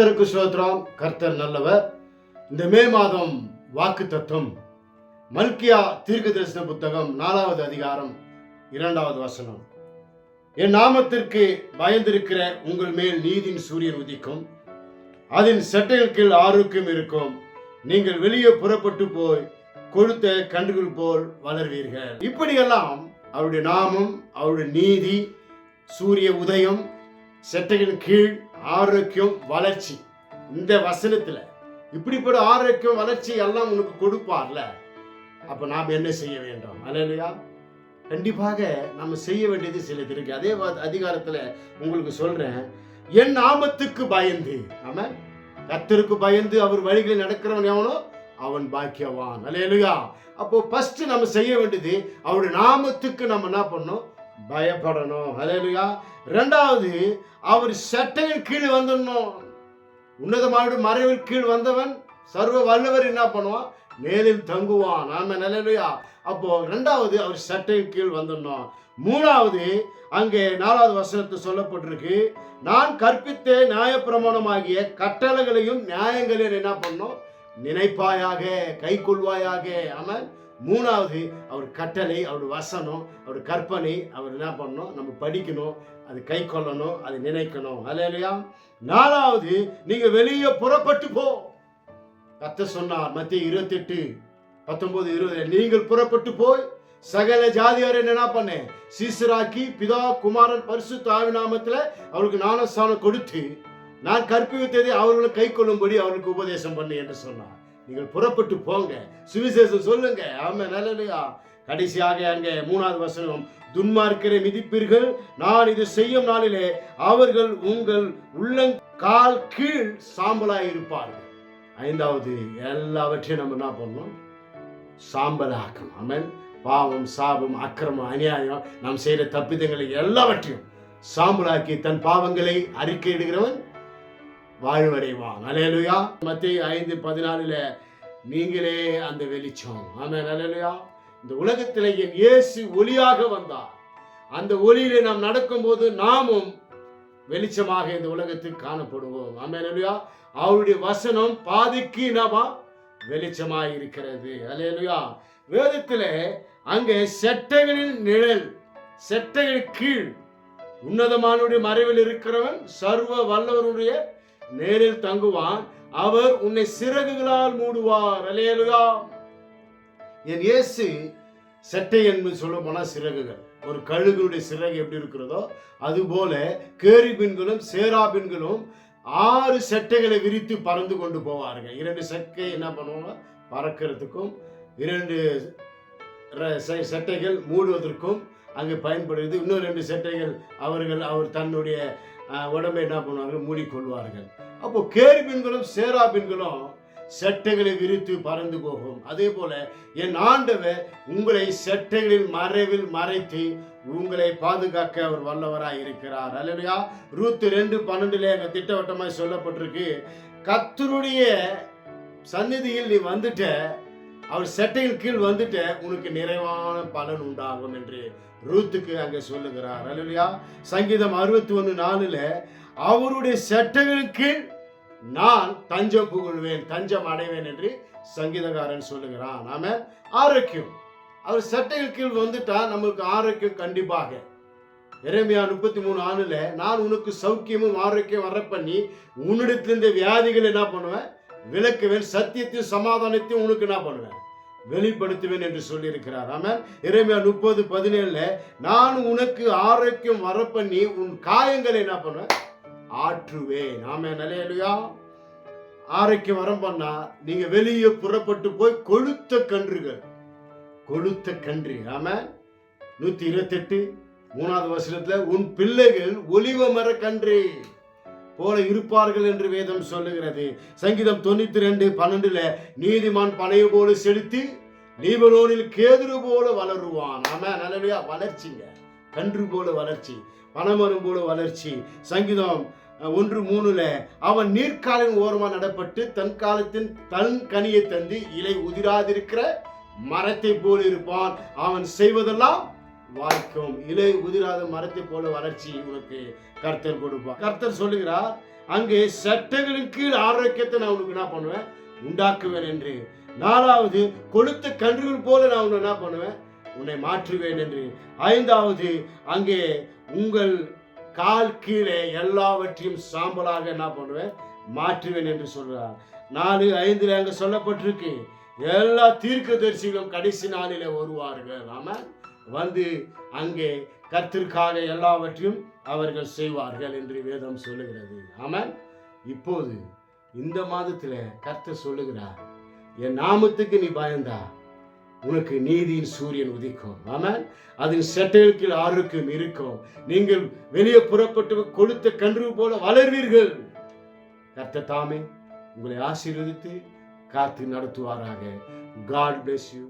கர்த்தருக்கு ஸ்தோத்திரம். கர்த்தர் நல்லவர். இந்த மே மாதம் வாக்கு தத்துவம் மல்கியா தீர்க்கதரிசன புத்தகம் 4வது அதிகாரம் 2வது வசனம். என் நாமத்திற்கு பயந்திருக்கிற உங்கள் மேல் நீதியின் சூரியன் உதிக்கும், அதன் செட்டைகள் கீழ் ஆரோக்கியம் இருக்கும். நீங்கள் வெளியே புறப்பட்டு போய் கொழுத்த கன்றுகள் போல் வளர்வீர்கள். இப்படியெல்லாம் அவருடைய நாமம், அவருடைய நீதி, சூரிய உதயம், செட்டைகளின் கீழ் ஆரோக்கியம், வளர்ச்சி, இந்த வசனத்துல இப்படிப்பட்ட ஆரோக்கியம், வளர்ச்சி எல்லாம் உனக்கு கொடுப்பார்ல. அப்ப நாம் என்ன செய்ய வேண்டும்? அல்லேலூயா. கண்டிப்பாக நம்ம செய்ய வேண்டியது சிலது இருக்கு. அதே அதிகாரத்துல உங்களுக்கு சொல்றேன், என் நாமத்துக்கு பயந்து, ஆமா, கர்த்தருக்கு பயந்து அவர் வழிகளில் நடக்கிறவன் எவனோ அவன் பாக்கியவான். அல்லேலூயா. அப்போ ஃபர்ஸ்ட் நம்ம செய்ய வேண்டியது அவருடைய நாமத்துக்கு நம்ம என்ன பண்ணணும்? பயப்படணும். அல்லேலூயா. இரண்டாவது, அவர் சட்டையின் கீழ் வந்துடணும். உன்னதமான மறைவில் கீழ் வந்தவன் சர்வ வல்லவர் என்ன பண்ணுவான்? மேலில் தங்குவான். ஆமென். அல்லேலூயா. அப்போ இரண்டாவது, அவர் சட்டையின் கீழ் வந்துடணும். மூணாவது, அங்கே 4வது வசனத்தை சொல்லப்பட்டிருக்கு, நான் கற்பித்த நியாயப்பிரமாணமாகிய கட்டளைகளையும் நியாயங்களையும் என்ன பண்ணணும்? நினைப்பாயாக, கை கொள்வாயாக. ஆமென். மூணாவது, அவர் கட்டளை, அவர் வசனம், அவர் கற்பனை, அவர் என்ன பண்ணணும்? நம்ம படிக்கணும், அது கை கொள்ளணும், அது நினைக்கணும். அல்லேலூயா. நாலாவது, நீங்க வெளியே புறப்பட்டு போ. கர்த்தர் சொன்னார் மத்தேயு 28:19-20, நீங்கள் புறப்பட்டு போய் சகல ஜாதியாரை என்ன பண்ண? சீசராக்கி பிதா குமாரன் பரிசுத்த ஆவியின் நாமத்துல அவருக்கு ஞானஸ்நானம் கொடுத்து நான் கற்பித்ததை அவர்களும் கை கொள்ளும்படி அவர்களுக்கு உபதேசம் பண்ணு என்று சொன்னார். நீங்கள் புறப்பட்டு போங்க, சுவிசேஷம் சொல்லுங்க. ஆமென். அல்லேலூயா. கடைசியாக அங்கே 3வது வசனம், துன்மார்க்கரை மிதிப்பீர்கள், நான் இது செய்யும் நாளிலே அவர்கள் உங்கள் உள்ளங்கால் கீழ் சாம்பலாய் இருப்பார்கள். 5வது, எல்லாவற்றையும் நம்ம என்ன பண்ணணும்? சாம்பலாக்கணும். ஆமென். பாவம், சாபம், அக்கிரமம், அநியாயம், நாம் செய்த தப்பிதங்களை எல்லாவற்றையும் சாம்பலாக்கி தன் பாவங்களை அறிக்கையிடுகிறவன் வாழ்வடைவான். அல்லேலூயா. மத்தேயு 5:14, நீங்களே அந்த வெளிச்சம். ஆமென். அல்லேலூயா. இந்த உலகத்திலே என் இயேசு ஒளியாக வந்தார். அந்த ஒளியிலே நாம் நடக்கும்போது நாமும் வெளிச்சமாக இந்த உலகத்தில் காணப்படுவோம். ஆமென். அல்லேலூயா. அவருடைய வசனம் பாதிக்கு நாம வெளிச்சமாக இருக்கிறது. அல்லேலூயா. வேதத்திலே அங்கே செட்டைகளின் நிழல், செட்டைகள் கீழ் உன்னதமானுடைய மறைவில் இருக்கிறவன் சர்வ வல்லவருடைய நேரில் தங்குவான், அவர் உன்னை சிறகுகளால் மூடுவார். அல்லேலூயா. என் இயேசு செட்டை என்று சொல்ல போனா சிறகுகள், ஒரு கழுகுடைய சிறகு எப்படி இருக்கிறதோ அதுபோல கேருபீன்களும் சேராபீன்களும் 6 செட்டைகளை விரித்து பறந்து கொண்டு போவார்கள். 2 செட்டை என்ன பண்ணுவாங்க? பறக்கிறதுக்கும், 2 செட்டைகள் மூடுவதற்கும் அங்கே பயன்படுகிறது. இன்னும் 2 செட்டைகள் அவர் தன்னுடைய உடம்பை என்ன பண்ணுவார்கள்? மூடிக்கொள்வார்கள். அப்போ கேருபீன்களும் சேராபீன்களும் செட்டைகளை விரித்து பறந்து போகும். அதே போல என் ஆண்டவர் உங்களை செட்டைகளில் மறைவில் மறைத்து உங்களை பாதுகாக்க அவர் வல்லவராய் இருக்கிறார். அல்லேலூயா. ரூத் 2:12 அங்க திட்டவட்டமாய் சொல்லப்பட்டிருக்கு, கர்த்தருடைய சந்நிதியில் நீ வந்துட்ட, அவர் செட்டையின் கீழ் வந்துட்ட, உனக்கு நிறைவான பலன் உண்டாகும் என்று ரூத்துக்கு அங்கே சொல்லுகிறார். அல்லேலூயா. சங்கீதம் 61:4, அவருடைய செட்டைகளின் கீழ் நான் தஞ்சம் புகழ்வேன், தஞ்சம் அடைவேன் என்று சங்கீதக்காரன் சொல்லுகிறான். ஆமென். ஆரோக்கியம், அவர் சட்டைகள் கீழ் வந்துட்டா நமக்கு ஆரோக்கியம் கண்டிப்பாக. எரேமியா 33:4, நான் உனக்கு சௌக்கியமும் ஆரோக்கியம் வர பண்ணி உன்னிடத்திலிருந்த வியாதிகள் என்ன பண்ணுவேன்? விலக்குவேன், சத்தியத்தையும் சமாதானத்தையும் உனக்கு என்ன பண்ணுவேன்? வெளிப்படுத்துவேன் என்று சொல்லி இருக்கிறார். ஆமென். எரேமியா 30:17, நான் உனக்கு ஆரோக்கியம் வர பண்ணி உன் காயங்களை என்ன பண்ணுவேன்? ஆற்றுவேன். ஆமென். அல்லேலூயா. ஆரோக்கியம் வரம் பண்ணா நீங்க வெளியே புறப்பட்டு போய் கொழுத்த கன்றுகள், கொழுத்த கன்று. ஆமென். 128:3வது வசனத்துல, உன் பிள்ளைகள் ஒலிவ மர கன்று போல இருப்பார்கள் என்று வேதம் சொல்லுகிறது. சங்கீதம் 92:12, நீதிமான் பனையை போல செலுத்தி லீபனோனில் கேதுரு போல வளருவான். ஆமென். அல்லேலூயா. வளர்ச்சிங்க, கன்று போல வளர்ச்சி, பனைமரம் போல வளர்ச்சி. சங்கீதம் 1:3, அவன் நீர்க்காலின் ஓரமா நடப்பட்டு தன் காலத்தின் தன் கனியை தந்து இலை உதிராதிருக்கிற மரத்தை போல இருப்பான், அவன் செய்வதெல்லாம் வாய்க்கும். இலை உதிராத மரத்தை போல வளர்ச்சி உனக்கு கர்த்தர் கொடுப்பார். கர்த்தர் சொல்லுகிறார், அங்கே சட்டங்களின் கீழ் ஆரோக்கியத்தை நான் உனக்கு என்ன பண்ணுவேன், உண்டாக்குவேன் என்று. நாலாவது, கொளுத்த கன்றுகள் போல நான் உன்னை என்ன பண்ணுவேன், உன்னை மாற்றுவேன் என்று. ஐந்தாவது, அங்கே உங்கள் கால் கீழே எல்லாவற்றையும் சாம்பலாக என்ன பண்ணுவேன், மாற்றுவேன் என்று சொல்றார். 4:5 அங்க சொல்லப்பட்டிருக்கு, எல்லா தீர்க்கதரிசிகளும் கடைசி நாளிலே வருவார்கள். ஆமா, வந்து அங்கே கர்த்தருக்காக எல்லாவற்றையும் அவர்கள் செய்வார்கள் என்று வேதம் சொல்லுகிறது. ஆமாம். இப்போது இந்த மாதத்துல கர்த்தர் சொல்லுகிறார், என் நாமத்துக்கு நீ பயந்தா உனக்கு நீதியின் சூரியன் உதிக்கும். ஆமாம். அதன் செட்டைகளுக்கு ஆரோக்கியம் இருக்கும். நீங்கள் வெளியே புறப்பட்டு கொளுத்த கன்று போல வளர்வீர்கள். கர்த்தர் தாமே உங்களை ஆசீர்வதித்து காத்து நடத்துவாராக. God bless you.